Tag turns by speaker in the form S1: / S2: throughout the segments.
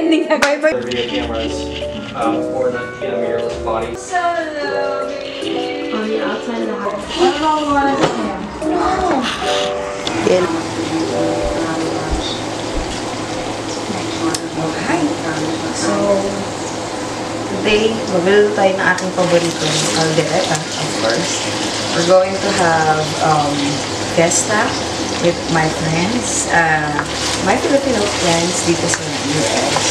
S1: ending na. Bye-bye.
S2: The video cameras for the mirrorless body.
S1: So low. On the outside of the house. I don't know what I am.
S3: Okay. So, today, magluluto tayo ng aking paborito, caldereta, of course. We're going to have fiesta with my friends, my Filipino friends dito sa US.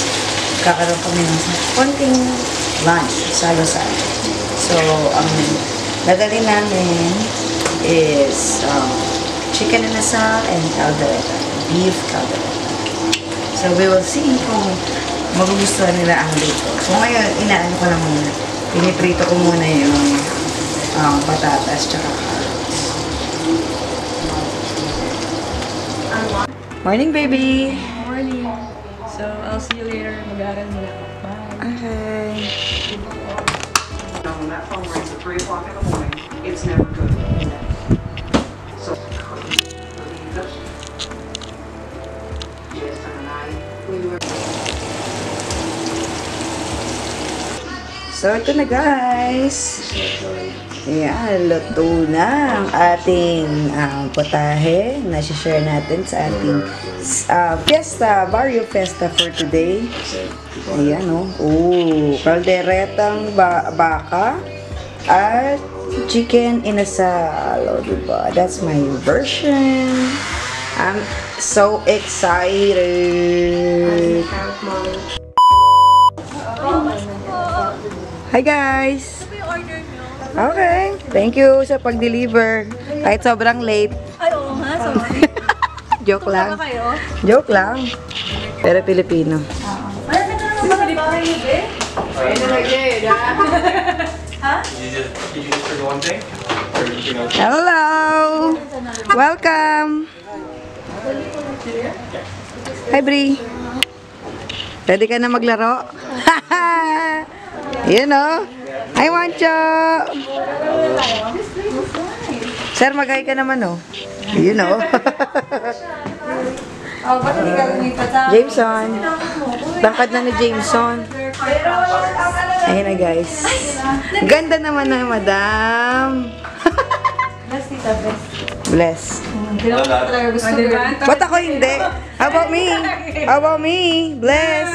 S3: Kakaroon kami ng konting lunch, salo-salo. So, ang dadali namin is chicken inasal and caldereta, beef caldereta. So, we will see kung magugustuhan nila ang luto. So, ngayon, inaano ko na muna. Piniprito ko muna yung patatas tsaka carrots. Morning, baby!
S1: Morning. So, I'll see you later. Mag-aaral muna ako. Bye.
S3: Okay.
S4: When that phone rings at 3 o'clock in the morning, it's never good. So,
S3: So, ito na guys. Ayan, luto na ang ating potahe na share natin sa ating fiesta, barrio fiesta for today. Ayan, oh. Oh, kalderetang baka at chicken inasal. Oh, diba? That's my version. I'm so excited. Hi guys! Okay, thank you sa pag-deliver. Kahit sobrang late.
S1: Ay, oo nga. Sorry.
S3: Joke lang.
S1: Kayo?
S3: Joke lang. Pero Pilipino.
S1: Ha?
S2: Did you just forget one thing? Or anything else?
S3: Hello! Welcome! Hi, Bri. Ready ka na maglaro? You know? Hi, Wancho! Sir, mag-hi ka naman, oh. You know?
S1: Oh, ba't hindi ka lumipat sa...
S3: Jameson. Tangkad na ni Jameson. Ayun na, guys. Ganda naman na, madam.
S1: Best, tita, best.
S3: Bless.
S1: Kailangan ko talaga gusto ko.
S3: Ba't ako hindi? How about me? How about me? Bless.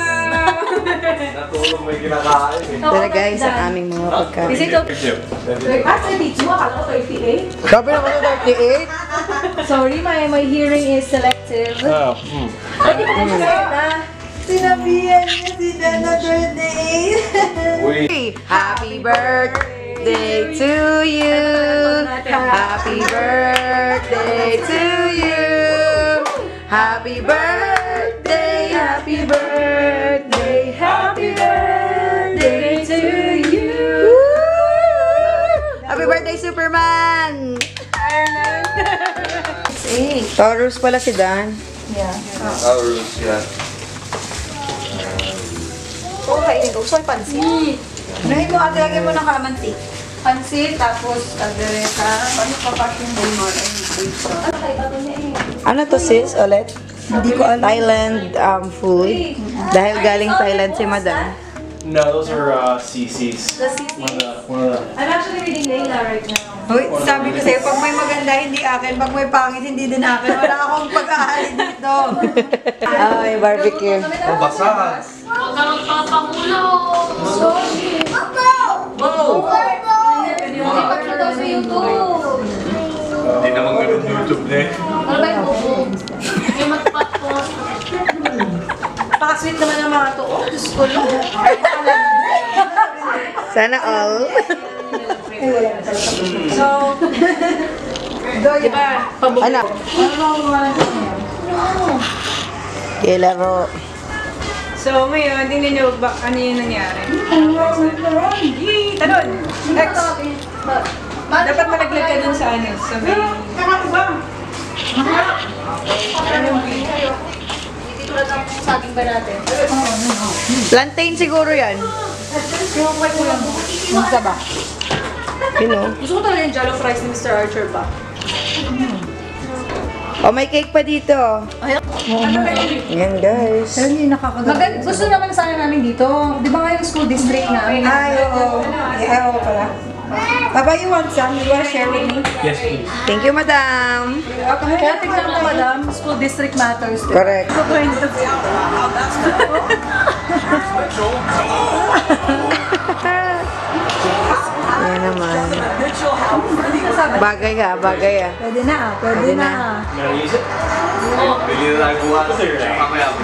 S2: Natulog may kinakain eh.
S3: Tara guys, ang aming mga pagkain.
S1: Is it okay? Ah, 32? Akala ko 38.
S3: Sabi na ko na 38?
S1: Sorry, my hearing is selective.
S2: Oh,
S1: Ay, di ko na na.
S3: Sinabihan niya si Dana birthday.
S2: Wait.
S3: Happy birthday to you. Happy birthday to you. Happy birthday, happy birthday, happy birthday to you. Happy birthday, Superman! Taurus pala si Dan.
S1: Yeah.
S2: Taurus, yeah.
S1: Oo, kainin ko. Gusto ko pansit. Unahin mo, ate, lagyan mo ng kalamansi. Pansit, tapos kaldereta. Paano papasyon mo mo?
S3: Ano to sis, ulit? Hindi ko alam. Thailand food. Dahil galing Thailand si Madam.
S2: No, those are CC's.
S1: The CC's?
S2: One of the.
S1: I'm actually reading Layla right now.
S5: Hoy, sabi ko sa'yo, pag may maganda, hindi akin. Pag may pangit, hindi din akin. Wala akong pag-ahalin dito.
S3: Ay, barbecue.
S2: Oh, basa.
S1: Huwag ka magpapangulo! Hindi pa daw sa YouTube.
S2: Hindi naman ganun YouTube na eh.
S1: Ano ba yung bubo? May magpa-post.
S5: Napaka-sweet naman ang mga to. Oh, Diyos ko lang.
S3: Sana all.
S5: So,
S1: Diba?
S3: Ano? Kilaro.
S5: so ngayon, tingnan nyo ba ano yung nangyari. Yee! Talon! X! Dapat malaglag ka dun sa ano. Sa may...
S1: Hindi tulad ng saging ba natin?
S3: Plantain siguro yan. Masa ba? You know.
S1: Gusto ko talaga yung jollof rice ni Mr. Archer pa.
S3: Oh, may cake pa dito. Yan, guys.
S1: Pero hindi nakakaganda. Gusto naman sana namin dito. Di ba nga yung school district namin?
S3: Ay, oo. Ay, oo pala. Papa, you want some? You want to share with me?
S2: Yes, please.
S3: Thank you, madam.
S1: Kaya tignan mo, madam, school district matters.
S3: Correct. Yan naman. Bagay ka, bagay ah.
S1: Pwede na, pwede na.
S2: Gonna use it? Bili na tayo bukas. Mamaya.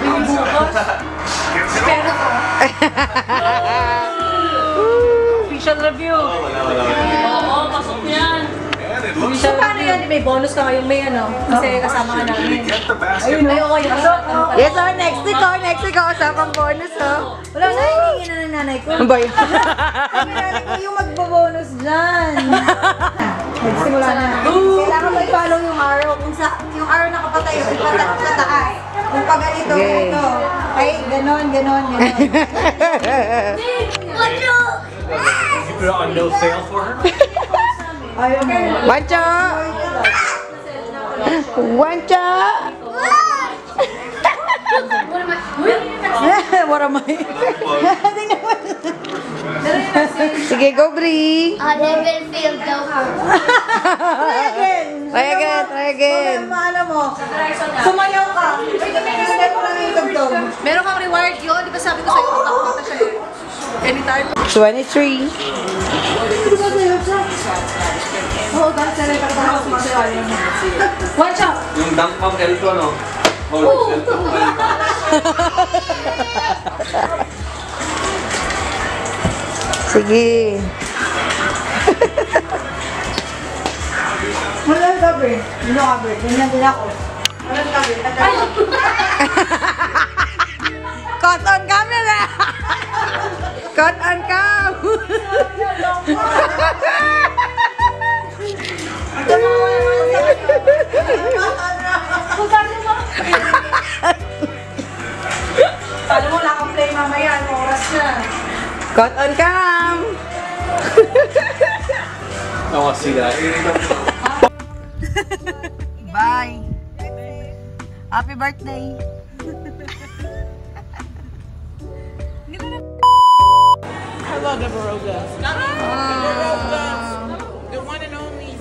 S5: Official review.
S2: Wala.
S1: So, paano yan? May bonus ka ngayong may ano? Kasi kasama ka namin. Ayun, ay, okay.
S3: Yes, oh, next week, oh. Next week, oh. Usapang bonus, oh.
S1: Wala na, hiningi na ng nanay ko.
S3: Ano ba yun?
S1: Sabi nanay ko yung magbabonus dyan. Nagsimula na. Kailangan mo i-follow yung arrow. Kung sa, yung arrow nakapatayo, ipataas. Kung pa ganito,
S3: Okay.
S1: ganito. Ay, ganon, ganon, ganon.
S2: You put it on no sale for her?
S1: Ayaw mo.
S3: Wancho! Wancho! What am I? Sige, go, Bri.
S6: Never failed though.
S1: Try again.
S3: Try again, try again.
S1: Ano mo? Sumayaw ka. Sundan mo lang yung tugtog.
S7: Meron kang reward yun. Di ba sabi ko sa'yo, utak-utak siya eh. Anytime.
S3: 23.
S1: Oo, dahil sa rin pagkakasok sumasayaw. One shot.
S2: Yung dunk pump Elton, no? Oh, Elton.
S3: Sige.
S1: Wala yung cover. Hindi cover. Ganyan din ako. Wala yung cover.
S3: Caught on camera! Caught on cam!
S1: Alam mo, naka-play mamaya. Ang oras na.
S3: Caught on cam!
S2: I want to see that.
S3: Bye! Happy birthday!
S8: Hello, Deborah. The one and only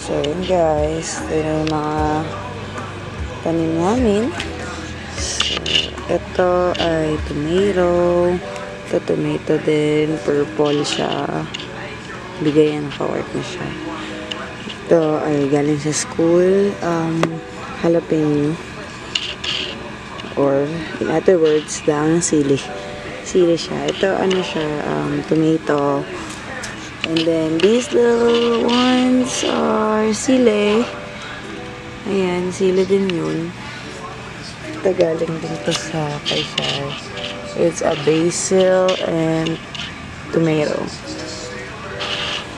S3: So yun guys, ito yung mga tanim namin. So, ito ay tomato. Ito tomato din, purple siya. Bigayan, naka-work na siya. Ito ay galing sa school, jalapeno. Or in other words, daang sili. Sili siya. Ito ano siya, tomato. And then, these little ones are sili. Ayan, sili din yun. Ito galing din to sa Kaysar. It's a basil and tomato.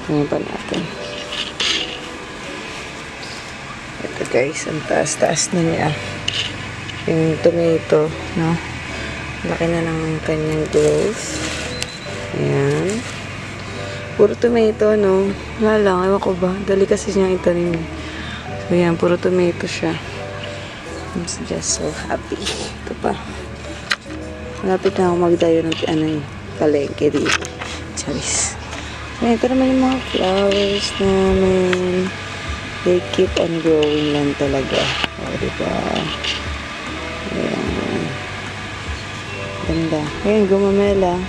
S3: Tingnan pa natin. Ito guys, ang taas-taas na niya. Yung tomato, no? Laki na ng kanyang growth. Ayan. Puro tomato, no? Wala lang, ewan ko ba? Dali kasi niya itanim. So, yan, puro tomato siya. I'm just so happy. Ito pa. Malapit na ako magdayo ng palengke dito. Charis. Ayan, ito naman yung mga flowers namin. They keep on growing lang talaga. O, diba? Ayan. Ganda. Ayan, gumamela.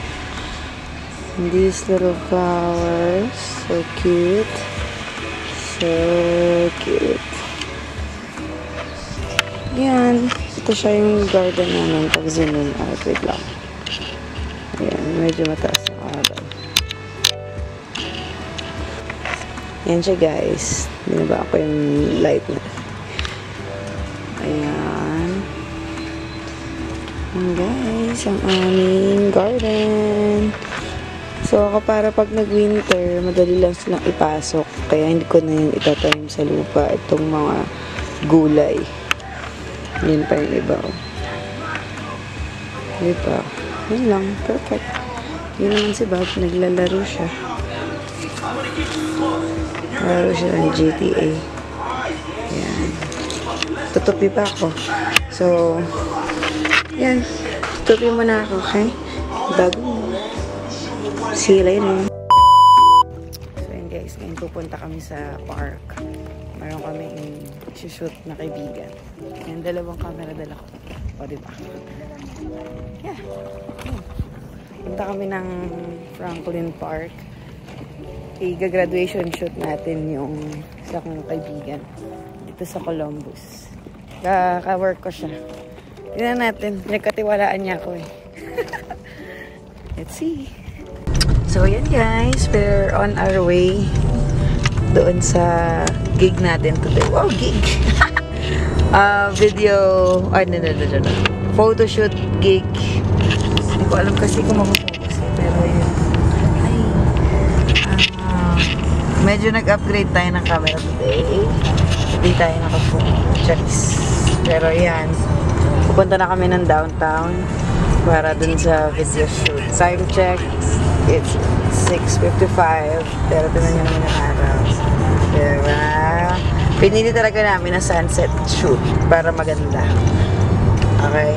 S3: And these little flowers, so cute. So cute. Yan. Ito siya yung garden namin pag zoom out. Wait lang. Ayan, medyo mataas yung araw. Yan siya guys. Binaba ako yung light na. Ayan. Ayan guys, ang aming garden. So, ako para pag nag-winter, madali lang silang ipasok. Kaya hindi ko na yun itatanim sa lupa. Itong mga gulay. Yan pa yung iba. Diba? Yun lang. Perfect. Yun naman si Bob. Naglalaro siya. Laro siya ng GTA. Yan. Tutupi pa ako. So, yan. Tutupi muna ako, okay? Bago. See you later. So, yun guys. Ngayon pupunta kami sa park. Meron kami shoot na kaibigan. Yan, dalawang camera dala ko. O, diba? Yeah. Punta kami ng Franklin Park. I-graduation shoot natin yung isa kong kaibigan dito sa Columbus. Ka-work ko siya. Tingnan natin. Pinagkatiwalaan niya ako eh. Let's see. So, yan guys. We're on our way doon sa gig natin today. Wow, gig! Video, no. Photoshoot gig. Hindi ko alam kasi kung mag-focus eh. Pero yun. Medyo nag-upgrade tayo ng camera today. Hindi tayo naka-focus. Pero yan. Pupunta na kami ng downtown para dun sa video shoot. Time check. It's 6:55. Pero tinan nyo naman yung araw. Diba? Pinili talaga namin na sunset shoot para maganda. Okay?